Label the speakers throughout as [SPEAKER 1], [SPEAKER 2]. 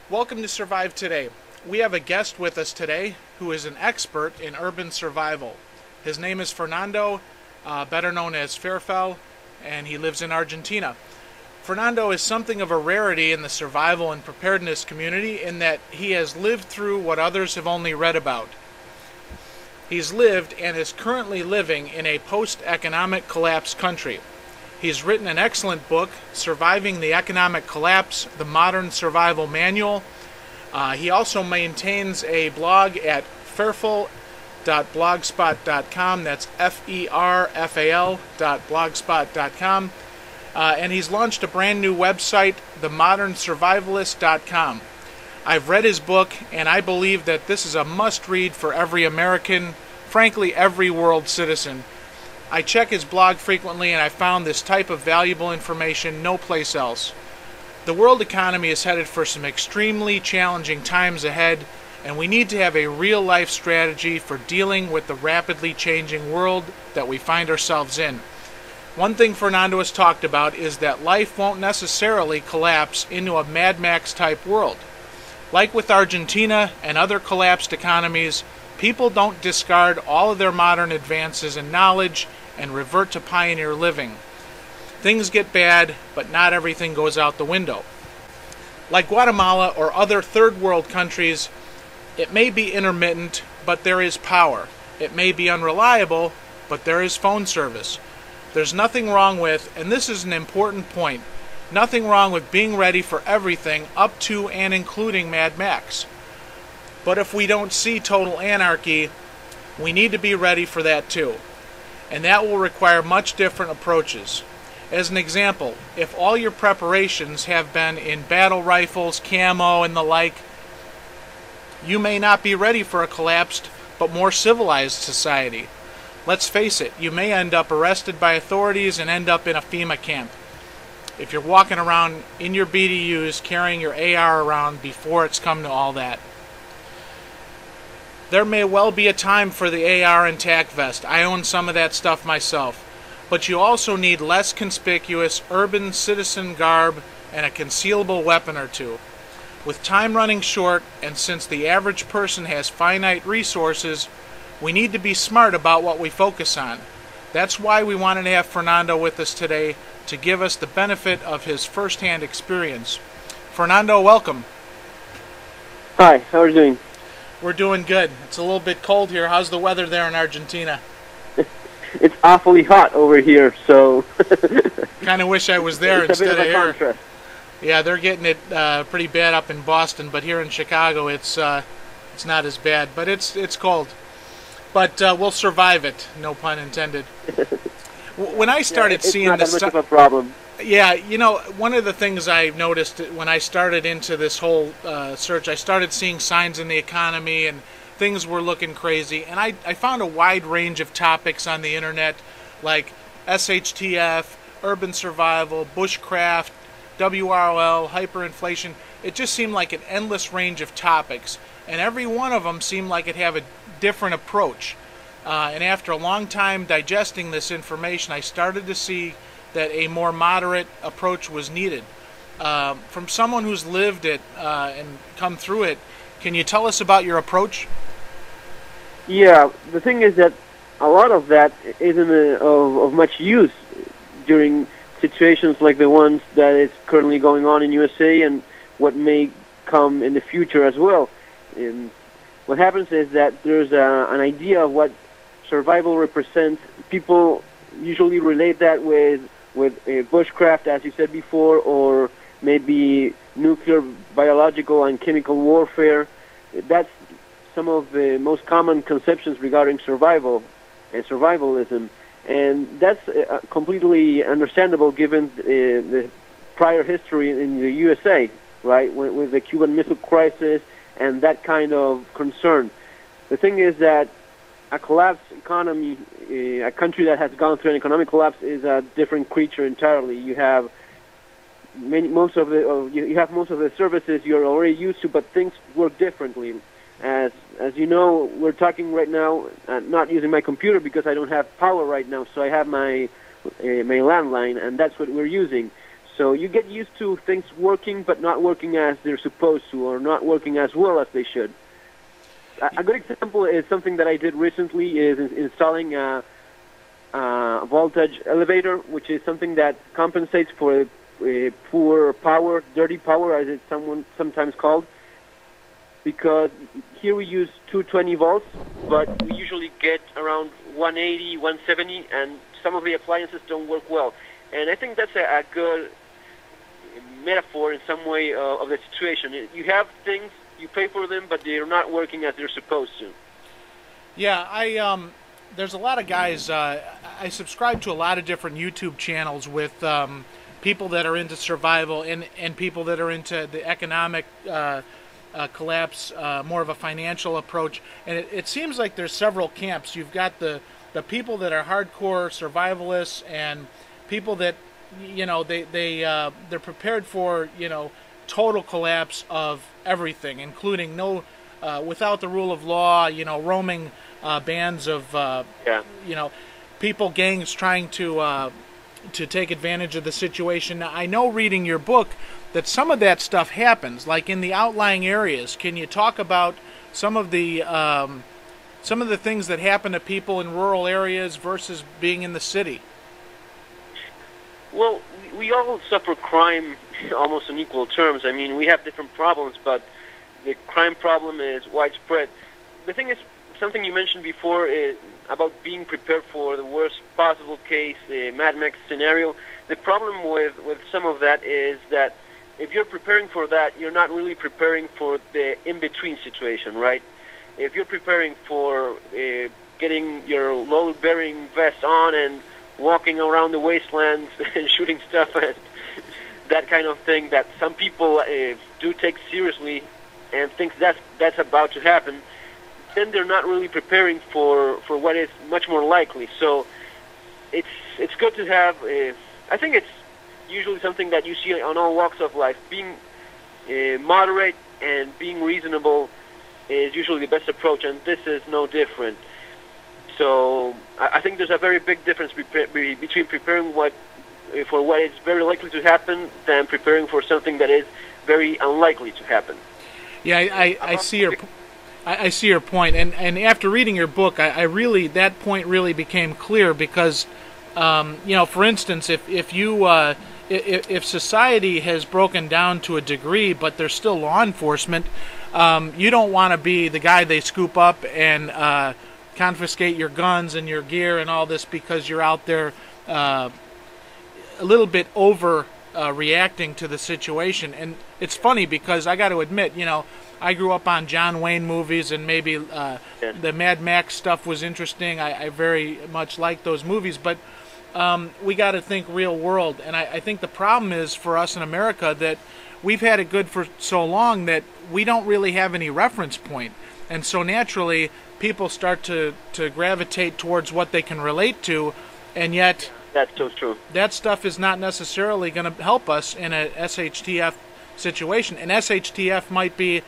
[SPEAKER 1] Welcome to Survive Today. We have a guest with us today who is an expert in urban survival. His name is Fernando, better known as FERFAL, and he lives in Argentina. Fernando is something of a rarity in the survival and preparedness community in that he has lived through what others have only read about. He's lived and is currently living in a post-economic collapse country. He's written an excellent book, Surviving the Economic Collapse, the Modern Survival Manual. He also maintains a blog at ferfal.blogspot.com. That's FERFAL.blogspot.com. And he's launched a brand new website, themodernsurvivalist.com. I've read his book, and I believe that this is a must-read for every American, frankly, every world citizen. I check his blog frequently, and I found this type of valuable information no place else. The world economy is headed for some extremely challenging times ahead, and we need to have a real-life strategy for dealing with the rapidly changing world that we find ourselves in. One thing Fernando has talked about is that life won't necessarily collapse into a Mad Max-type world. Like with Argentina and other collapsed economies, people don't discard all of their modern advances in knowledge and revert to pioneer living. Things get bad, but not everything goes out the window. Like Guatemala or other third world countries, it may be intermittent, but there is power. It may be unreliable, but there is phone service. There's nothing wrong with, and this is an important point, nothing wrong with being ready for everything up to and including Mad Max. But if we don't see total anarchy, we need to be ready for that too. And that will require much different approaches. As an example, if all your preparations have been in battle rifles, camo, and the like, you may not be ready for a collapsed but more civilized society. Let's face it, you may end up arrested by authorities and end up in a FEMA camp. If you're walking around in your BDUs carrying your AR around before it's come to all that. There may well be a time for the AR and tac vest. I own some of that stuff myself. But you also need less conspicuous urban citizen garb and a concealable weapon or two. With time running short, and since the average person has finite resources, we need to be smart about what we focus on. That's why we wanted to have Fernando with us today to give us the benefit of his first-hand experience. Fernando, welcome.
[SPEAKER 2] Hi, how are you doing?
[SPEAKER 1] We're doing good. It's a little bit cold here. How's the weather there in Argentina?
[SPEAKER 2] It's awfully hot over here, so...
[SPEAKER 1] Kind of wish I was there
[SPEAKER 2] it's
[SPEAKER 1] instead
[SPEAKER 2] a bit
[SPEAKER 1] of
[SPEAKER 2] a
[SPEAKER 1] here.
[SPEAKER 2] contrast.
[SPEAKER 1] Yeah, they're getting it pretty bad up in Boston, but here in Chicago it's not as bad. But it's cold. But we'll survive it, no pun intended. When I started seeing
[SPEAKER 2] it's not that much of a problem.
[SPEAKER 1] Yeah, you know, one of the things I noticed when I started into this whole search, I started seeing signs in the economy and things were looking crazy. And I found a wide range of topics on the internet like SHTF, urban survival, bushcraft, WROL, hyperinflation. It just seemed like an endless range of topics. And every one of them seemed like it had a different approach. And after a long time digesting this information, I started to see that a more moderate approach was needed. From someone who's lived it and come through it, can you tell us about your approach?
[SPEAKER 2] Yeah, the thing is that a lot of that isn't of much use during situations like the ones that is currently going on in USA and what may come in the future as well. And what happens is that there's an idea of what survival represents. People usually relate that with bushcraft, as you said before, or maybe nuclear, biological, and chemical warfare. That's some of the most common conceptions regarding survival and survivalism. And that's completely understandable given the prior history in the USA, right, with the Cuban Missile Crisis and that kind of concern. The thing is that a collapsed economy, a country that has gone through an economic collapse, is a different creature entirely. You have most of the services you're already used to, but things work differently. As you know, we're talking right now, not using my computer because I don't have power right now, so I have my landline, and that's what we're using. So you get used to things working, but not working as they're supposed to, or not working as well as they should. A good example is something that I did recently is installing a voltage elevator, which is something that compensates for poor power, dirty power, as it's sometimes called. Because here we use 220 volts, but we usually get around 180, 170, and some of the appliances don't work well. And I think that's a good metaphor in some way of the situation. You have things, you pay for them, but they're not working as they're supposed to.
[SPEAKER 1] Yeah, there's a lot of guys, I subscribe to a lot of different YouTube channels with people that are into survival and people that are into the economic collapse, more of a financial approach. And it seems like there's several camps. You've got the people that are hardcore survivalists and people that, you know, they're prepared for, you know, total collapse of everything, including without the rule of law, you know, roaming bands of, you know, people, gangs trying to take advantage of the situation. Now, I know reading your book that some of that stuff happens, like in the outlying areas. Can you talk about some of the things that happen to people in rural areas versus being in the city?
[SPEAKER 2] Well, we all suffer crime almost on equal terms. I mean, we have different problems, but the crime problem is widespread. The thing is, something you mentioned before is about being prepared for the worst possible case, the Mad Max scenario. The problem with some of that is that if you're preparing for that, you're not really preparing for the in-between situation, right? If you're preparing for getting your load-bearing vest on and walking around the wastelands and shooting stuff at that kind of thing that some people do take seriously and think that's about to happen, then they're not really preparing for what is much more likely. So it's good to have, I think it's usually something that you see on all walks of life. Being moderate and being reasonable is usually the best approach, and this is no different. So I think there's a very big difference between preparing for what is very likely to happen than preparing for something that is very unlikely to happen.
[SPEAKER 1] Yeah, I see your point, and after reading your book, I really, that point really became clear because, you know, for instance, if society has broken down to a degree, but there's still law enforcement, you don't want to be the guy they scoop up and confiscate your guns and your gear and all this because you're out there a little bit over reacting to the situation. And it's funny because I got to admit, you know, I grew up on John Wayne movies, and maybe the Mad Max stuff was interesting. I very much like those movies, but we got to think real world. And I think the problem is for us in America that we've had it good for so long that we don't really have any reference point. And so naturally, people start to gravitate towards what they can relate to, and yet
[SPEAKER 2] that's so true.
[SPEAKER 1] That stuff is not necessarily going to help us in a SHTF situation. And SHTF might be,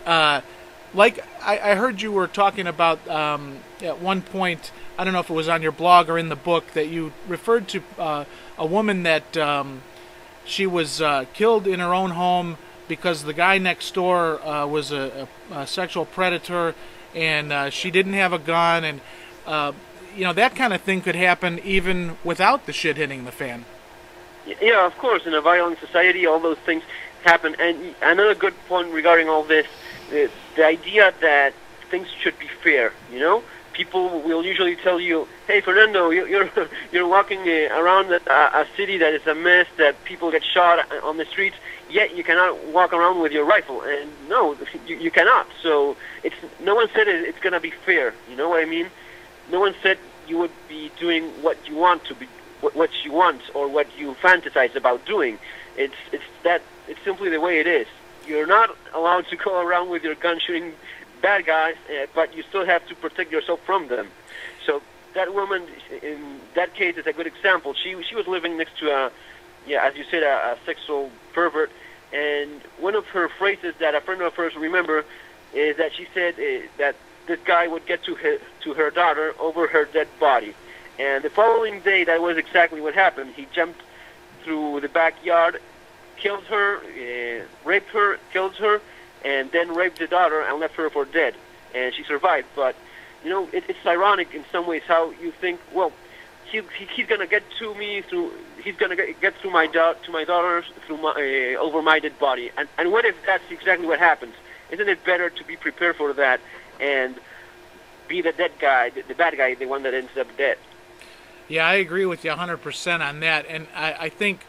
[SPEAKER 1] like I heard you were talking about at one point, I don't know if it was on your blog or in the book, that you referred to a woman that she was killed in her own home because the guy next door was a sexual predator, and she didn't have a gun, and you know, that kind of thing could happen even without the shit hitting the fan.
[SPEAKER 2] Yeah, of course. In a violent society, all those things happen. And another good point regarding all this is the idea that things should be fair. You know, people will usually tell you, "Hey, Fernando, you're walking around a city that is a mess, that people get shot on the streets, yet you cannot walk around with your rifle." And no, you cannot. So no one said it's going to be fair. You know what I mean? No one said you would be doing what you want to be, what you want, or what you fantasize about doing. It's simply the way it is. You're not allowed to go around with your gun shooting bad guys, but you still have to protect yourself from them. So that woman, in that case, is a good example. She was living next to as you said, a sexual pervert, and one of her phrases that a friend of hers remember is that she said that this guy would get to her daughter over her dead body. And the following day, that was exactly what happened. He jumped through the backyard, killed her, raped her, killed her, and then raped the daughter and left her for dead. And she survived. But, you know, it's ironic in some ways how you think, well, he's gonna get to me through. He's gonna get through to my daughters through my over my dead body. And what if that's exactly what happens? Isn't it better to be prepared for that and be the dead guy, the bad guy, the one that ends up dead?
[SPEAKER 1] Yeah, I agree with you 100% on that. And I think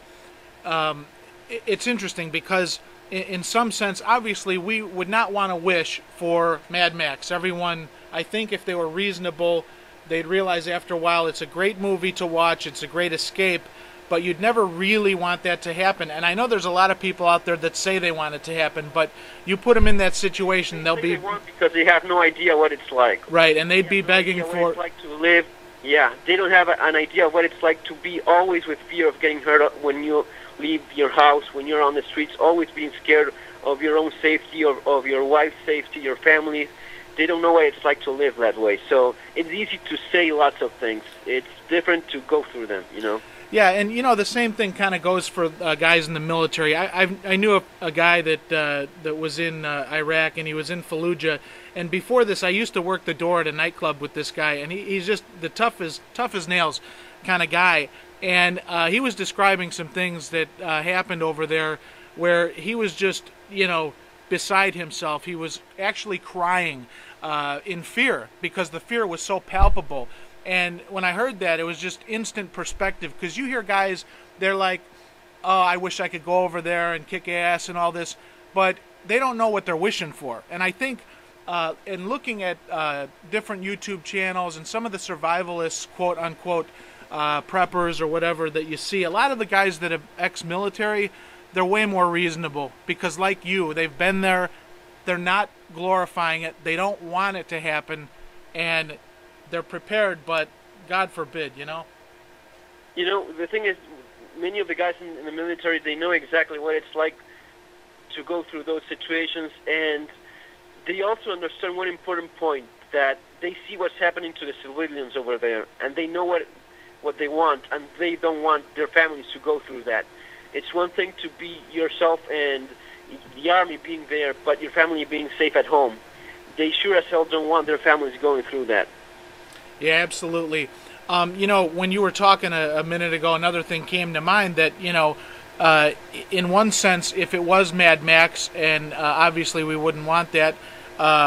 [SPEAKER 1] it's interesting because in some sense, obviously, we would not want to wish for Mad Max. Everyone, I think if they were reasonable, they'd realize after a while it's a great movie to watch, it's a great escape, but you'd never really want that to happen. And I know there's a lot of people out there that say they want it to happen, but you put them in that situation, they'll be...
[SPEAKER 2] They won't because they have no idea what it's like.
[SPEAKER 1] Right, and they'd be begging for...
[SPEAKER 2] What it's like to live. Yeah, they don't have an idea of what it's like to be always with fear of getting hurt when you leave your house, when you're on the streets, always being scared of your own safety, of your wife's safety, your family. They don't know what it's like to live that way. So it's easy to say lots of things. It's different to go through them, you know?
[SPEAKER 1] Yeah, and you know, the same thing kind of goes for guys in the military. I knew a guy that was in Iraq, and he was in Fallujah. And before this, I used to work the door at a nightclub with this guy, and he's just the tough as nails kind of guy. And he was describing some things that happened over there where he was just, you know, beside himself. He was actually crying in fear because the fear was so palpable. And when I heard that, it was just instant perspective, because you hear guys, they're like, oh, I wish I could go over there and kick ass and all this, but they don't know what they're wishing for. And I think in looking at different YouTube channels and some of the survivalists, quote-unquote, preppers or whatever that you see, a lot of the guys that have ex-military, they're way more reasonable, because like you, they've been there, they're not glorifying it, they don't want it to happen, and they're prepared, but God forbid, you know?
[SPEAKER 2] You know, the thing is, many of the guys in the military, they know exactly what it's like to go through those situations, and they also understand one important point, that they see what's happening to the civilians over there, and they know what they want, and they don't want their families to go through that. It's one thing to be yourself and the army being there, but your family being safe at home. They sure as hell don't want their families going through that.
[SPEAKER 1] Yeah, absolutely. You know, when you were talking a minute ago, another thing came to mind that, you know, in one sense, if it was Mad Max, and obviously we wouldn't want that,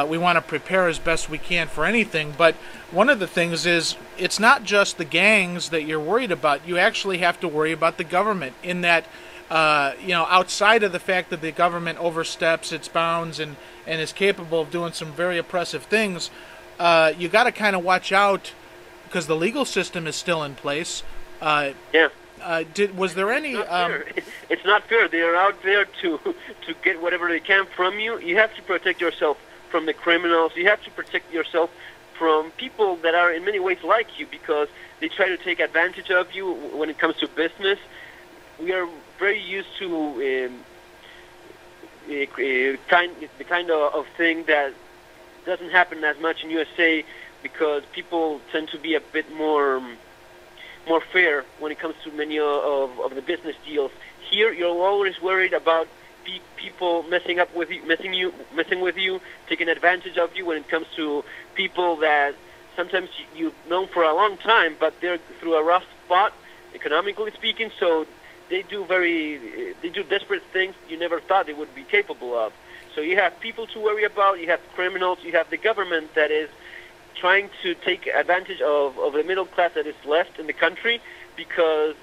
[SPEAKER 1] we want to prepare as best we can for anything, but one of the things is, it's not just the gangs that you're worried about. You actually have to worry about the government, in that, you know, outside of the fact that the government oversteps its bounds and is capable of doing some very oppressive things, you got to kind of watch out, because the legal system is still in place.
[SPEAKER 2] Yeah.
[SPEAKER 1] Was there any...
[SPEAKER 2] It's not fair. They are out there to get whatever they can from you. You have to protect yourself from the criminals. You have to protect yourself from people that are in many ways like you, because they try to take advantage of you when it comes to business. We are very used to the kind of thing that doesn't happen as much in USA, because people tend to be a bit more fair when it comes to many of the business deals. Here, you're always worried about people messing with you, taking advantage of you when it comes to people that sometimes you've known for a long time, but they're through a rough spot, economically speaking, so they do desperate things you never thought they would be capable of. So you have people to worry about, you have criminals, you have the government that is trying to take advantage of the middle class that is left in the country, because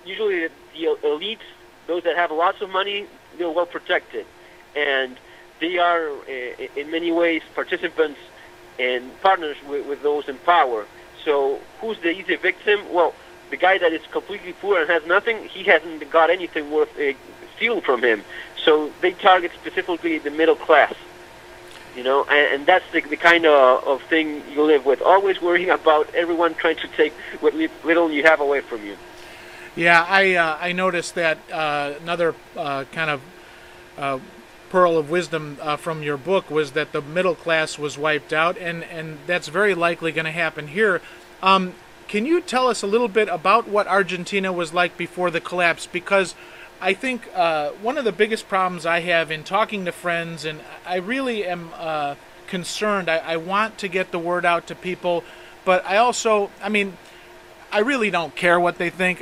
[SPEAKER 2] usually the elites, those that have lots of money, they're well protected. And they are, in many ways, participants and partners with those in power. So who's the easy victim? Well, the guy that is completely poor and has nothing, he hasn't got anything worth stealing from him. So they target specifically the middle class, you know, and that's the kind of thing you live with, always worrying about everyone trying to take what little you have away from you.
[SPEAKER 1] Yeah, I noticed that another kind of pearl of wisdom from your book was that the middle class was wiped out, and that's very likely going to happen here. can you tell us a little bit about what Argentina was like before the collapse? Because I think one of the biggest problems I have in talking to friends, and I really am concerned, I want to get the word out to people, but I also, I mean, I really don't care what they think.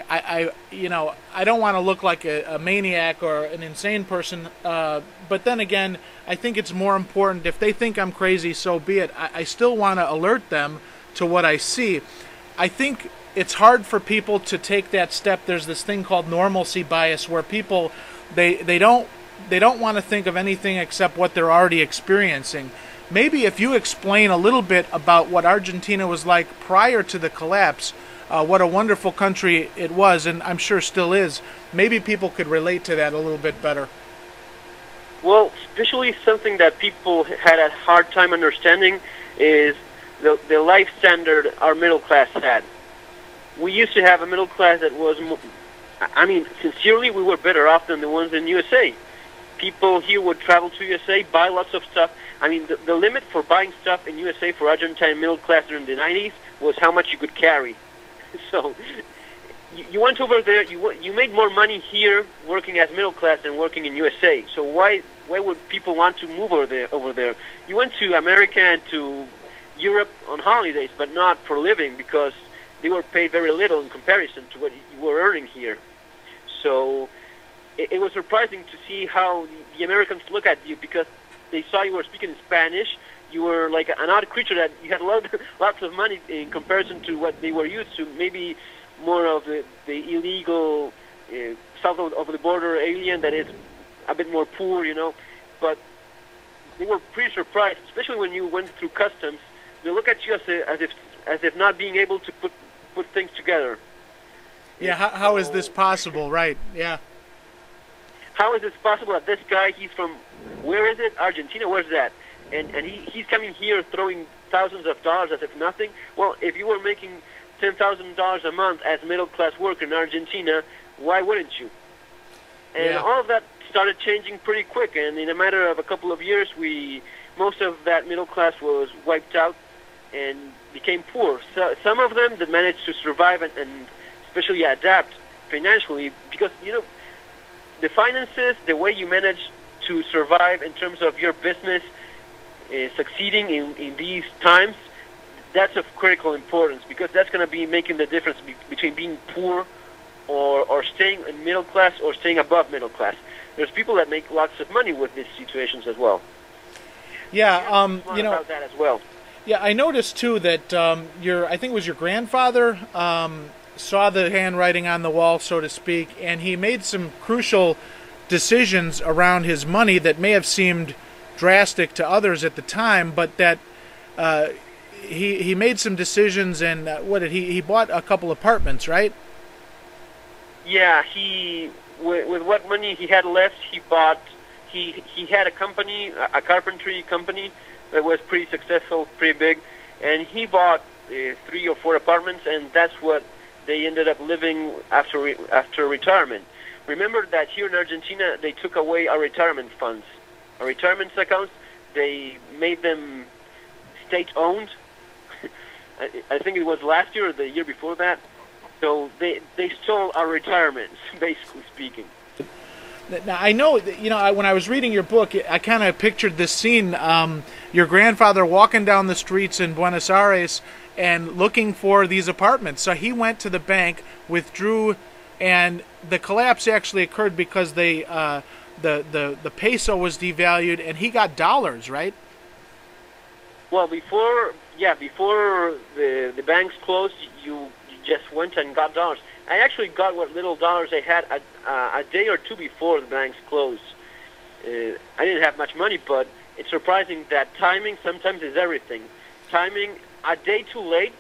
[SPEAKER 1] You know, I don't want to look like a maniac or an insane person. But then again, I think it's more important. If they think I'm crazy, so be it. I still want to alert them to what I see. I think it's hard for people to take that step. There's this thing called normalcy bias, where people they don't want to think of anything except what they're already experiencing. Maybe if you explain a little bit about what Argentina was like prior to the collapse. What a wonderful country it was, and I'm sure still is. Maybe people could relate to that a little bit better.
[SPEAKER 2] Well, especially something that people had a hard time understanding is the life standard our middle class had. We used to have a middle class that was, I mean, sincerely, we were better off than the ones in USA. People here would travel to USA, buy lots of stuff. I mean, the limit for buying stuff in USA for Argentine middle class during the 90s was how much you could carry. So you went over there. You made more money here working as middle class than working in USA. So why would people want to move over there? You went to America and to Europe on holidays, but not for living, because they were paid very little in comparison to what you were earning here. So it was surprising to see how the Americans look at you, because they saw you were speaking Spanish. You were like an odd creature, that you had lots of money in comparison to what they were used to. Maybe more of the illegal south of the border alien that is a bit more poor, you know. But they were pretty surprised, especially when you went through customs. They look at you as if not being able to put things together.
[SPEAKER 1] Yeah, how is this possible? Right? Yeah.
[SPEAKER 2] How is this possible that this guy, he's from, where is it? Argentina? Where's that? And he's coming here throwing thousands of dollars as if nothing. Well, if you were making $10,000 a month as middle-class worker in Argentina, why wouldn't you? And all of that started changing pretty quick, and in a matter of a couple of years, most of that middle class was wiped out and became poor. So some of them that managed to survive and especially adapt financially, because, you know, the finances, the way you manage to survive in terms of your business succeeding in these times, that's of critical importance, because that's going to be making the difference between being poor or staying in middle class or staying above middle class. There's people that make lots of money with these situations as well.
[SPEAKER 1] Yeah, you know,
[SPEAKER 2] about that as well.
[SPEAKER 1] Yeah, I noticed too that I think it was your grandfather saw the handwriting on the wall, so to speak, and he made some crucial decisions around his money that may have seemed drastic to others at the time, but that he made some decisions, and he bought a couple apartments, right?
[SPEAKER 2] Yeah, with what money he had left, he had a company, a carpentry company that was pretty successful, pretty big, and he bought 3 or 4 apartments, and that's what they ended up living after retirement. Remember that here in Argentina, they took away our retirement funds. Our retirement accounts, they made them state-owned. I think it was last year or the year before that. So they stole our retirements, basically speaking.
[SPEAKER 1] Now, I know, you know, when I was reading your book, I kind of pictured this scene, your grandfather walking down the streets in Buenos Aires and looking for these apartments. So he went to the bank, withdrew, and the collapse actually occurred because the peso was devalued, and he got dollars, right?
[SPEAKER 2] Well, before the banks closed, you just went and got dollars. I actually got what little dollars I had a day or two before the banks closed. I didn't have much money, but it's surprising that timing sometimes is everything. Timing, a day too late,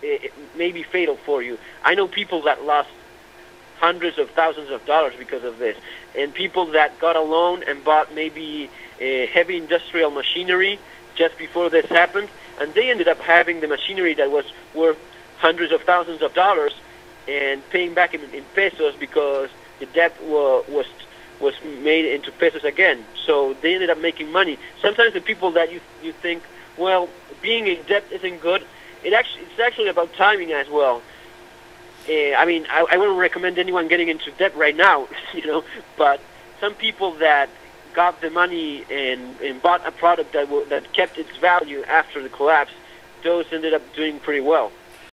[SPEAKER 2] it may be fatal for you. I know people that lost hundreds of thousands of dollars because of this, and people that got a loan and bought maybe heavy industrial machinery just before this happened, and they ended up having the machinery that was worth hundreds of thousands of dollars and paying back in pesos, because the debt was made into pesos again. So they ended up making money. Sometimes the people that you think, well, being in debt isn't good, it's actually about timing as well. I mean, I wouldn't recommend anyone getting into debt right now, but some people that got the money and bought a product that kept its value after the collapse, those ended up doing pretty well.